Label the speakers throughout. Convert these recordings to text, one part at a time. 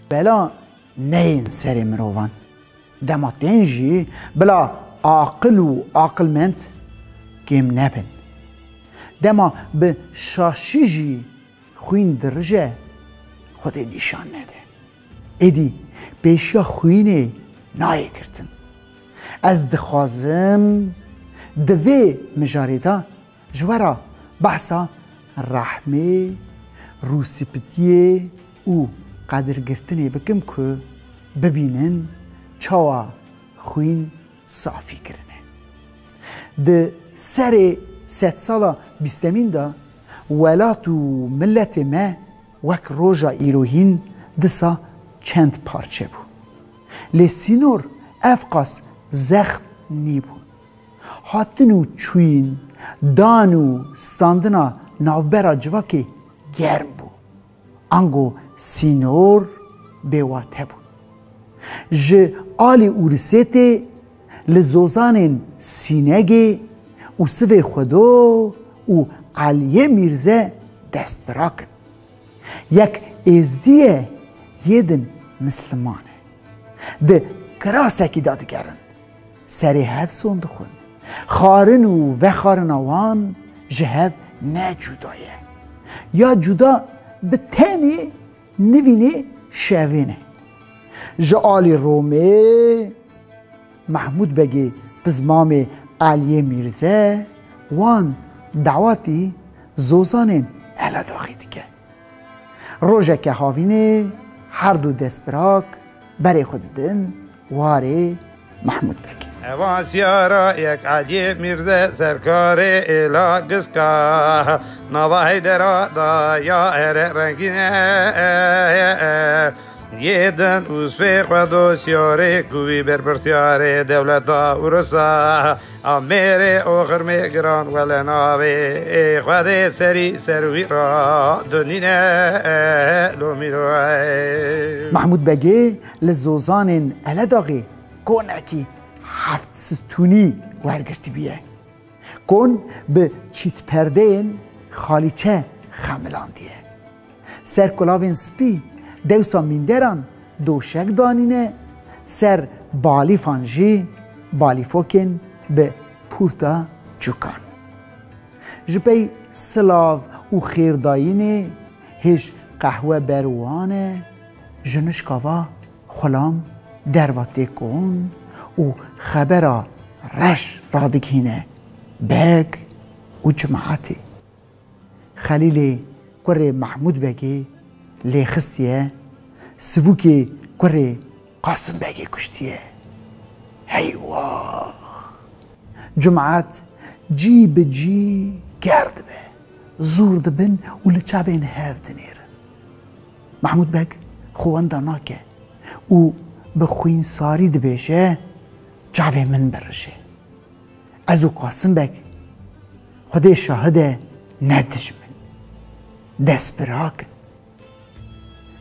Speaker 1: بلا نین سر مروان دماتین جی بلا عاقل و عاقلمند گیم نبن دما به شاشی جی خوین درجه خود نشان نده ایدی پیشیا خوینه نایه کرتن از دخوازم دوی مجاریدا جوارا بحثا رحمه روسیپتیه او قدر گرتنه بکم که ببینن چاوا خوین صافی کرنه ده سر 100 سالا بیستمین دا ولات و ملت ما وک روژا ایروهین دسا چند پارچه بو لسینور افقاس زخم نی بو هاتنو چوین دانو ستاندنا ناوبرا جواکی گرم بو انگو سینور بیواته بو ج آلی اورسیتی لزوزان سینگی و سوی خودو و علیه میرزه دست براکن یک ازدیه یدن مسلمانه ده کراسکی دادگرن سری هف سوند خون خارن و خارن آوان جهف نه جدایه یا جدا به تنی نوینه شوینه جعالی رومه محمود بگی بزمام علیه میرزه وان دعواتی زوزانین اهلا داخی دیگه روژه که هاوینه هر دو دست براک برای خود دن واره محمود بگی
Speaker 2: اوان سیارا یک علیه میرزه سرکار ایلا گسکا نواهی درا دا یا ار رنگینه یدن اوسفه خودو سیاره کوی بر سیاره دولتا ورسا امیر آخر میگران ولناوی خود سری سروی را دنینه لومیروی
Speaker 1: محمود بگی لزوزان الاداغی کونکی 7 ستونی ورگرتی بیه کن به چیت پردین خالیچه خملاندیه سر کلاوین سپی دوسا میندران دوشک دانینه سر بالی فانجی بالی فوکن به پورتا چوکان جپی سلاو و خیرداینه هش قهوه بروانه جنشکاوا خلام درواته کن و خبر رش رادگینه بگ و جماعتی خلیل کره محمود بگی لیخستیه سووکی کره قاسم بگی کشتیه هیواه جماعت جی به جی گرد به زور دبن و لچابین هفت نیرن محمود بگ خوانده ناکه و به خوین ساری دبیشه جاوه من برشه از او قاسم بگ خودی شاهده ندش من دست براکن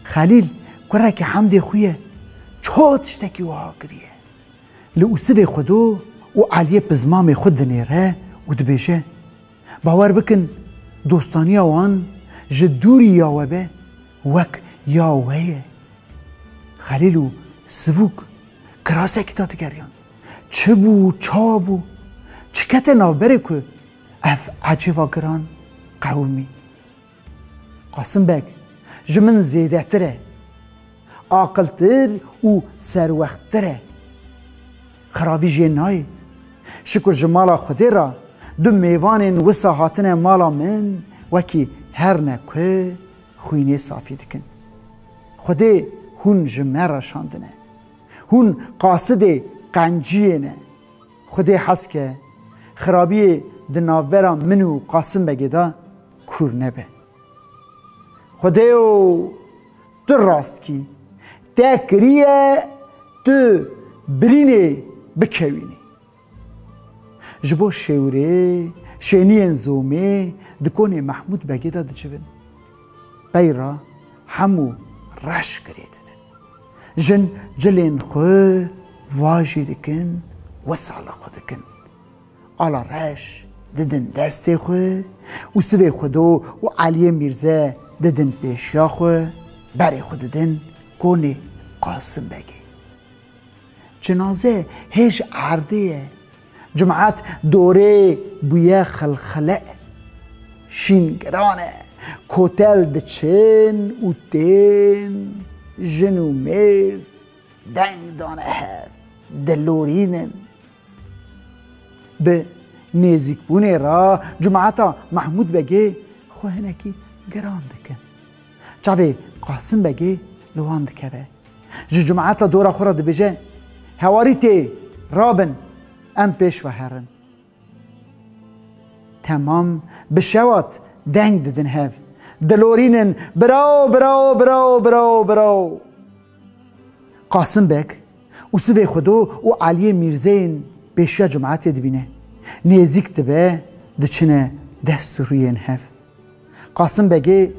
Speaker 1: خلیل کره که حمد خویه چوتشتکی و ها کریه لعوسوه خودو و علیه پزمام خود نیره و دبیشه باور بکن دوستانی آوان جدوری یاوه به وک یاوهیه خلیلو سووک کراسه کتات گریان چه بو چا بو چکت ناوبره که اف عجیوه گران قومی قاسم بگ جمن زیده تره عاقل تر و سروخت تره خرابی جنای شکر جمالا خودی را دو میوان وسا هاتن مالا من وکی هر نکه خوینه صافی دکن خودی هون جمع شاندنه هون قاصد قنجیه نه خودی حس که خرابی دناوبرا منو قاسم بگیدا کور نبه خودیو تو راست کی تکریه تو برینه بکوینی جبو شوره شینی انزومه دکونه محمود بگیدا دچبن بیرا همو رش کریدن جن جلین خو واجی دکن و سالا خود دکن آلا رش ددن دست خو و سوی خودو و علی میرزه ددن پیشیا خو برای خود ددن کونه قاسم بگی جنازه هیچ عردیه جماعت دوره بویه خلخله شینگرانه کوتل دچن و دین جنو میر دنگ دانه هف دلورینن به نزیک بونه را جماعتا محمود بگه خو هنکی گران دکن چاوه قاسم بگه لوان دکوه جماعتا دورا خورا دبجه هواری تی رابن ام پیش و هرن تمام بشوات دنگ ددن هف دلورینن براو براو براو براو براو قاسم بک و سوی خودو و علی میرزین پیشیا جماعت دبینه نزیک دبه دچنه دست روی هف قاسم بگه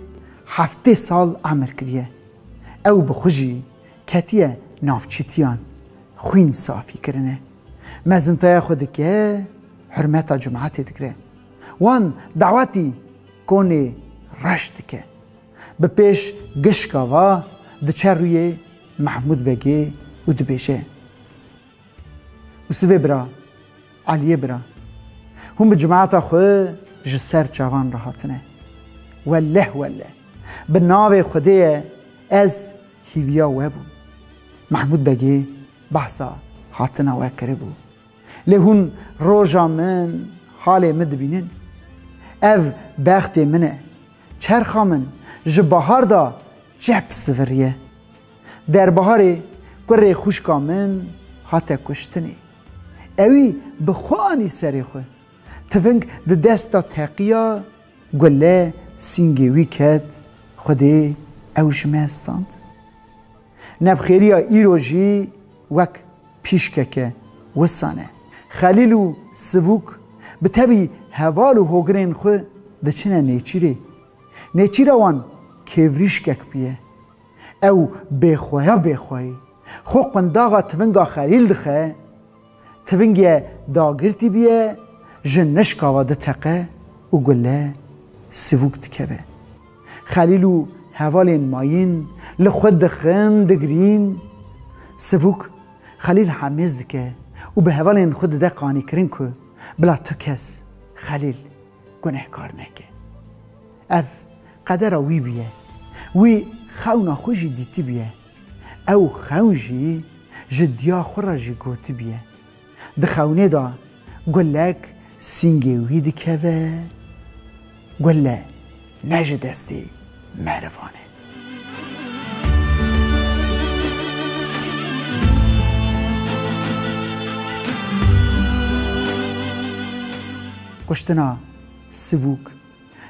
Speaker 1: 7 سال عمر کریه او بخوشی کتیه نافچیتیان خوین صافی کرنه مزنتای خود که حرمت جماعت دکره وان دعوتی کنه رشد که به پیش گشکاوا دچه روی محمود بگه و دبیشه و سوی برا علیه برا هم به جماعت خود جسر چوان راحتنه والله به ناو خوده از هیویا وبو محمود بگه بحثا هاتنا وکره بو لهون روژا من حال مدبینن او بخت منه چرخا من جبهار دا جب سوریه در بهاره کره خوشکا من هاته کشتنی اوی بخوانی سری خو تفنگ ده دستا تقیا گله سینگوی کد خوده او جمعستاند نبخیریا ایروژی وک پیشککه وسانه خلیل و سووک به تبی هوال و هوگرین خو ده چنه نیچیره وان کیوریشکک بیه او بخواه خو قنداغا تونگا خلیل دخه تونگی داگرتی بیه جنشکاوا ده تقه و گله سووک دکوه خلیل و هوالین ماین لخود دخن دگرین سووک خلیل حمیز دکه و به هوالین خود ده قانی کرین که بلا تو کس خلیل گناه کار نکه اف قدر وی بیه وی خونا خوشی دیتی بیه او خونجی جدیا خورا جی گوتی بیه ده خونه دا گلک سینگوی دکوه گله نجه دستی مروانه گشتنا سووک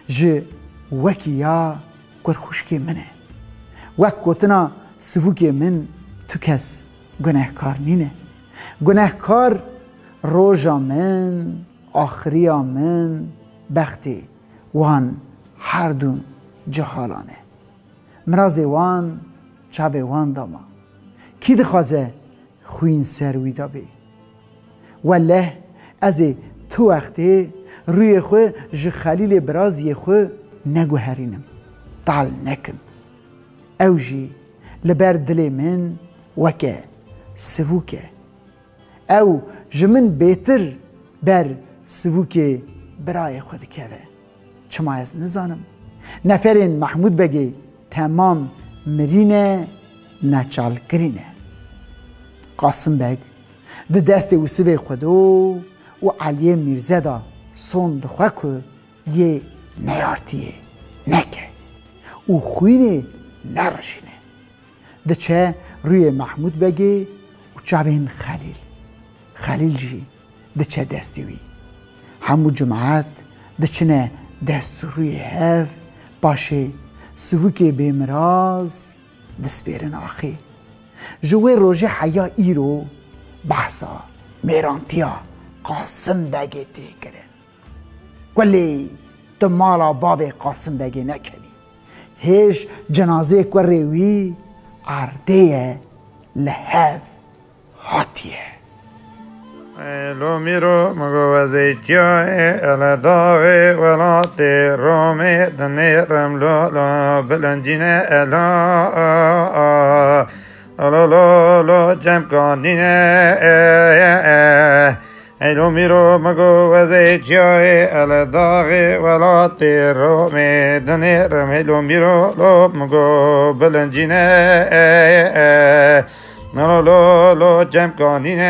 Speaker 1: جه وکیا گر خوشکی منه وک گوتنا سووکی من تو کس گناهکار نینه گناهکار روژا من آخریا من بختی وان هر دون جهالانه مرازی وان چاوی وان داما کی دخوازه خوین سروی دا بی والله از تو وقتی روی خو ج خلیل برازی خو نگو هرینم تعال نکم او جی لبر دل من وکه سووکه او جمن بیتر بر سووکه برای خود که چما از نزانم نفرین محمود بگی تمام مرینه نچال کرینه قاسم بگ ده دست وسوی خودو و علی میرزه دا سون دخواه که یه نیارتیه نکه و خوینه نرشینه ده چه روی محمود بگی و چاوین خلیل جی ده چه دستی وی همو جماعت ده چنه دست روی هف باشه سووکی بیمراز دست بیرن آخی جوه روژه حیا ایرو بحثا میرانتیا قاسم بگی تی کرن کلی تو مالا باب قاسم بگی نکنی هیچ جنازه کوریوی عرده لحف هاتیه
Speaker 2: لو میرو مگو وزیجای الداغی ولاتی رومی دنیرم لولا بلنجینه الا لو جمع کنینه لو میرو مگو وزیجای الداغی ولاتی رومی دنیرم لو میرو لو مگو بلنجینه لو جمع کنینه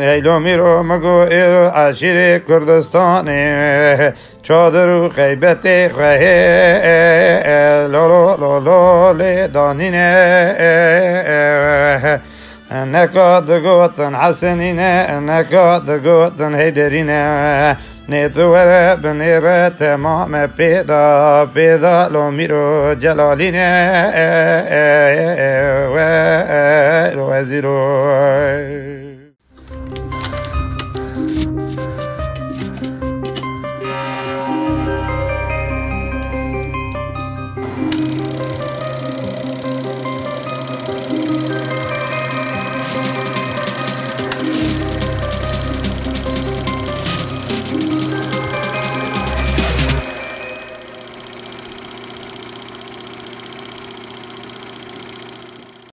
Speaker 2: هیلو میرو مگو ایرو عشیر کردستانی چادر و خیبت خواه لو لیدانینه نکاد گوتن حسنینه نکاد گوتن هیدرینه نیتوره بنیره تمام پیدا لو میرو جلالینه و وزیرو